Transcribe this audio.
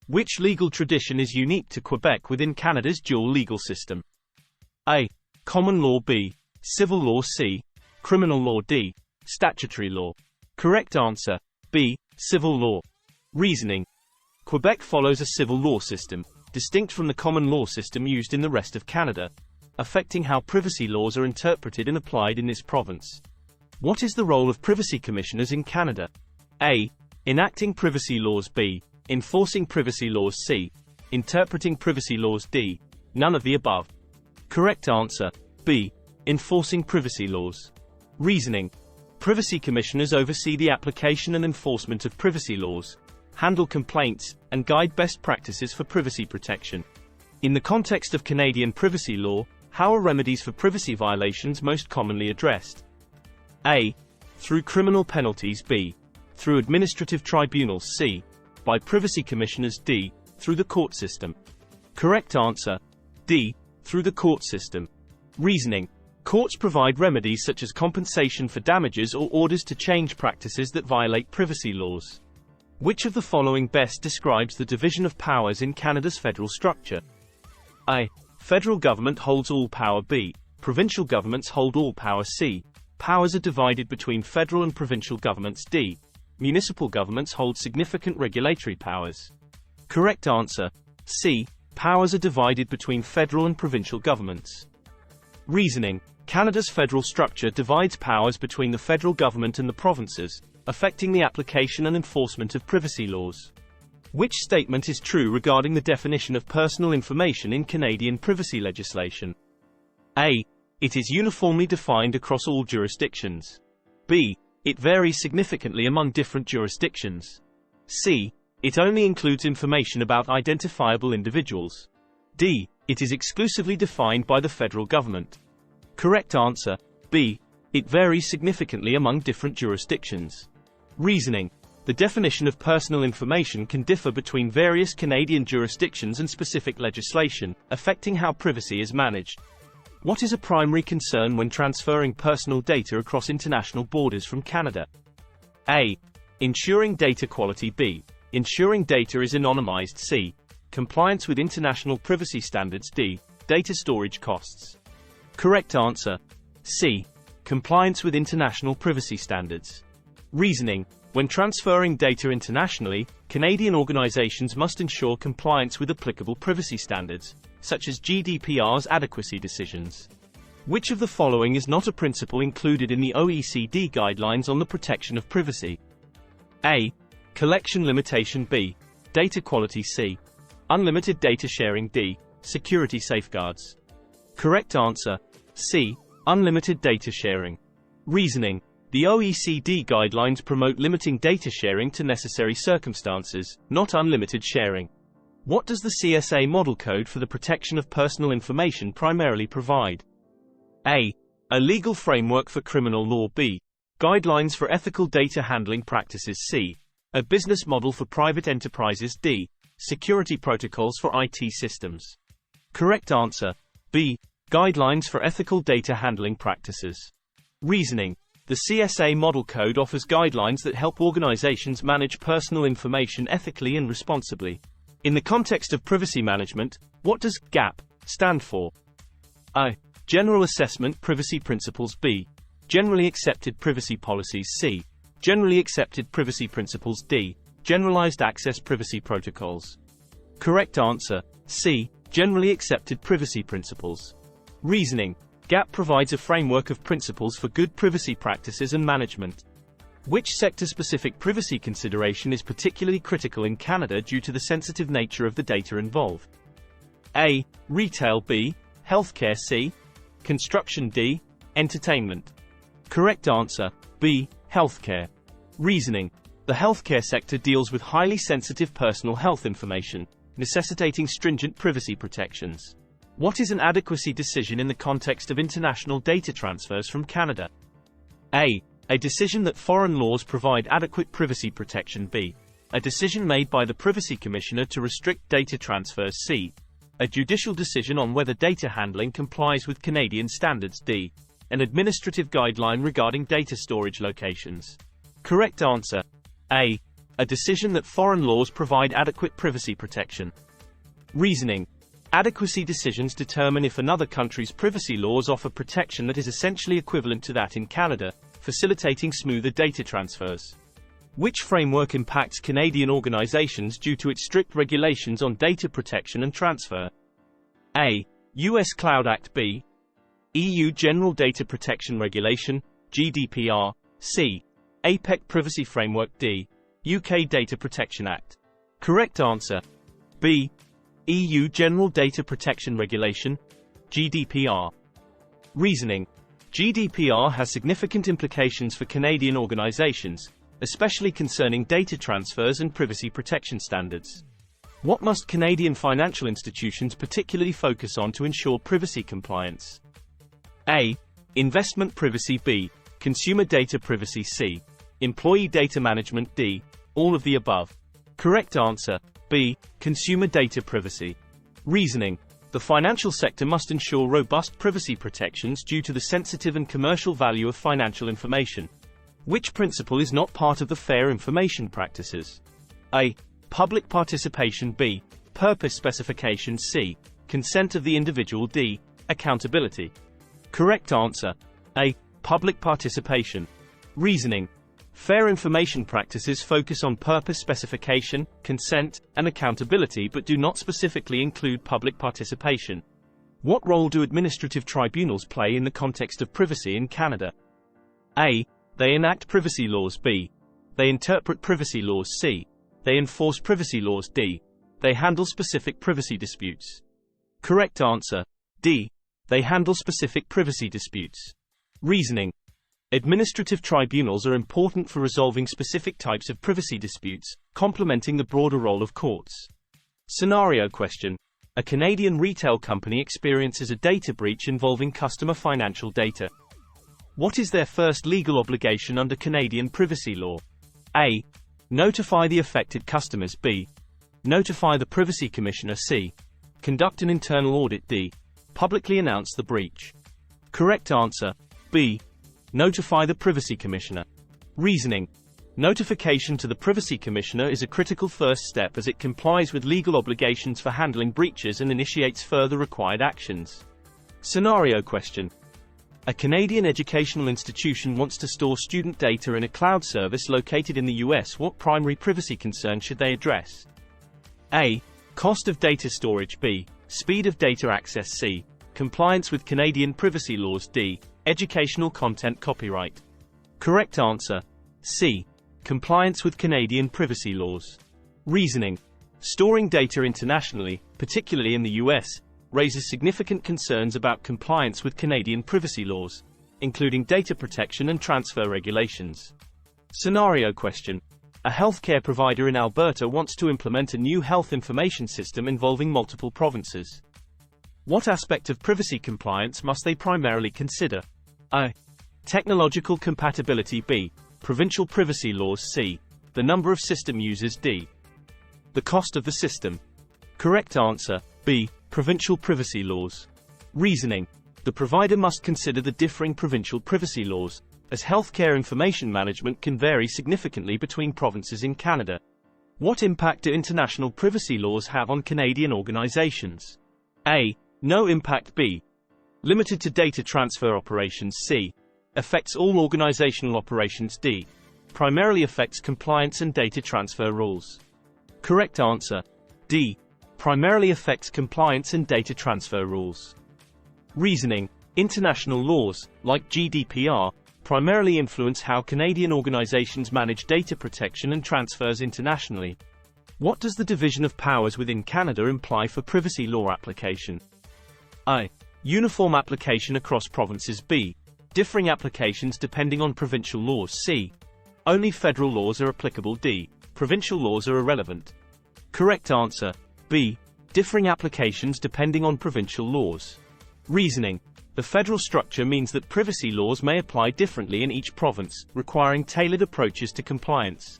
Which legal tradition is unique to Quebec within Canada's dual legal system? A. Common law. B. Civil law. C. Criminal law. D. Statutory law. Correct answer. B. Civil law. Reasoning. Quebec follows a civil law system, distinct from the common law system used in the rest of Canada, affecting how privacy laws are interpreted and applied in this province. What is the role of privacy commissioners in Canada? A. Enacting privacy laws. B. Enforcing privacy laws. C. Interpreting privacy laws. D. None of the above. Correct answer. B. Enforcing privacy laws. Reasoning. Privacy commissioners oversee the application and enforcement of privacy laws, handle complaints, and guide best practices for privacy protection. In the context of Canadian privacy law, how are remedies for privacy violations most commonly addressed? A. Through criminal penalties. B. Through administrative tribunals. C. By privacy commissioners. D. Through the court system. Correct answer. D. Through the court system. Reasoning. Courts provide remedies such as compensation for damages or orders to change practices that violate privacy laws. Which of the following best describes the division of powers in Canada's federal structure? A. Federal government holds all power. B. Provincial governments hold all power. C. Powers are divided between federal and provincial governments. D. Municipal governments hold significant regulatory powers. Correct answer. C. Powers are divided between federal and provincial governments. Reasoning. Canada's federal structure divides powers between the federal government and the provinces, affecting the application and enforcement of privacy laws. Which statement is true regarding the definition of personal information in Canadian privacy legislation? A. It is uniformly defined across all jurisdictions. B. It varies significantly among different jurisdictions. C. It only includes information about identifiable individuals. D. It is exclusively defined by the federal government. Correct answer. B. It varies significantly among different jurisdictions. Reasoning. The definition of personal information can differ between various Canadian jurisdictions and specific legislation, affecting how privacy is managed. What is a primary concern when transferring personal data across international borders from Canada? A. Ensuring data quality. B. Ensuring data is anonymized. C. Compliance with international privacy standards. D. Data storage costs. Correct answer. C. Compliance with international privacy standards. Reasoning. When transferring data internationally, Canadian organizations must ensure compliance with applicable privacy standards, such as GDPR's adequacy decisions. Which of the following is not a principle included in the OECD guidelines on the protection of privacy? A. Collection limitation. B. Data quality. C. Unlimited data sharing. D. Security safeguards. Correct answer. C. Unlimited data sharing. Reasoning. The OECD guidelines promote limiting data sharing to necessary circumstances, not unlimited sharing. What does the CSA Model Code for the Protection of Personal Information primarily provide? A. A legal framework for criminal law. B. Guidelines for ethical data handling practices. C. A business model for private enterprises. D. Security protocols for IT systems. Correct answer. B. Guidelines for ethical data handling practices. Reasoning. The CSA Model Code offers guidelines that help organizations manage personal information ethically and responsibly. In the context of privacy management, what does GAP stand for? A. General Assessment Privacy Principles. B. Generally Accepted Privacy Policies. C. Generally Accepted Privacy Principles. D. Generalized Access Privacy Protocols. Correct answer. C. Generally Accepted Privacy Principles. Reasoning. GAP provides a framework of principles for good privacy practices and management. Which sector-specific privacy consideration is particularly critical in Canada due to the sensitive nature of the data involved? A. Retail. B. Healthcare. C. Construction. D. Entertainment. Correct answer. B. Healthcare. Reasoning. The healthcare sector deals with highly sensitive personal health information, necessitating stringent privacy protections. What is an adequacy decision in the context of international data transfers from Canada? A. A decision that foreign laws provide adequate privacy protection. B. A decision made by the Privacy Commissioner to restrict data transfers. C. A judicial decision on whether data handling complies with Canadian standards. D. An administrative guideline regarding data storage locations. Correct answer. A. A decision that foreign laws provide adequate privacy protection. Reasoning. Adequacy decisions determine if another country's privacy laws offer protection that is essentially equivalent to that in Canada, facilitating smoother data transfers. Which framework impacts Canadian organizations due to its strict regulations on data protection and transfer? A. US Cloud Act. B. EU General Data Protection Regulation, GDPR. C. APEC Privacy Framework. D. UK Data Protection Act. Correct answer. B. EU General Data Protection Regulation, GDPR. Reasoning. GDPR has significant implications for Canadian organizations, especially concerning data transfers and privacy protection standards. What must Canadian financial institutions particularly focus on to ensure privacy compliance? A. Investment privacy. B. Consumer data privacy. C. Employee data management. D. All of the above. Correct answer. B. Consumer data privacy. Reasoning. The financial sector must ensure robust privacy protections due to the sensitive and commercial value of financial information. Which principle is not part of the fair information practices? A. Public participation. B. Purpose specification. C. Consent of the individual. D. Accountability. Correct answer. A. Public participation. Reasoning. Fair information practices focus on purpose specification, consent, and accountability but do not specifically include public participation. What role do administrative tribunals play in the context of privacy in Canada? A. They enact privacy laws. B. They interpret privacy laws. C. They enforce privacy laws. D. They handle specific privacy disputes. Correct answer. D. They handle specific privacy disputes. Reasoning. Administrative tribunals are important for resolving specific types of privacy disputes, complementing the broader role of courts. Scenario question. A Canadian retail company experiences a data breach involving customer financial data. What is their first legal obligation under Canadian privacy law? A. Notify the affected customers. B. Notify the Privacy Commissioner. C. Conduct an internal audit. D. Publicly announce the breach. Correct answer. B. Notify the Privacy Commissioner. Reasoning. Notification to the Privacy Commissioner is a critical first step as it complies with legal obligations for handling breaches and initiates further required actions. Scenario question. A Canadian educational institution wants to store student data in a cloud service located in the US. What primary privacy concern should they address? A. Cost of data storage. B. Speed of data access. C. Compliance with Canadian privacy laws. D. Educational content copyright. Correct answer. C. Compliance with Canadian privacy laws. Reasoning. Storing data internationally, particularly in the US, raises significant concerns about compliance with Canadian privacy laws, including data protection and transfer regulations. Scenario question. A healthcare provider in Alberta wants to implement a new health information system involving multiple provinces. What aspect of privacy compliance must they primarily consider? A. Technological compatibility. B. Provincial privacy laws. C. The number of system users. D. The cost of the system. Correct answer. B. Provincial privacy laws. Reasoning. The provider must consider the differing provincial privacy laws, as healthcare information management can vary significantly between provinces in Canada. What impact do international privacy laws have on Canadian organizations? A. No impact. B. Limited to data transfer operations. C. Affects all organizational operations. D. Primarily affects compliance and data transfer rules. Correct answer. D. Primarily affects compliance and data transfer rules. Reasoning. International laws, like GDPR, primarily influence how Canadian organizations manage data protection and transfers internationally. What does the division of powers within Canada imply for privacy law application? A. Uniform application across provinces. B. Differing applications depending on provincial laws. C. Only federal laws are applicable. D. Provincial laws are irrelevant. Correct answer. B. Differing applications depending on provincial laws. Reasoning. The federal structure means that privacy laws may apply differently in each province, requiring tailored approaches to compliance.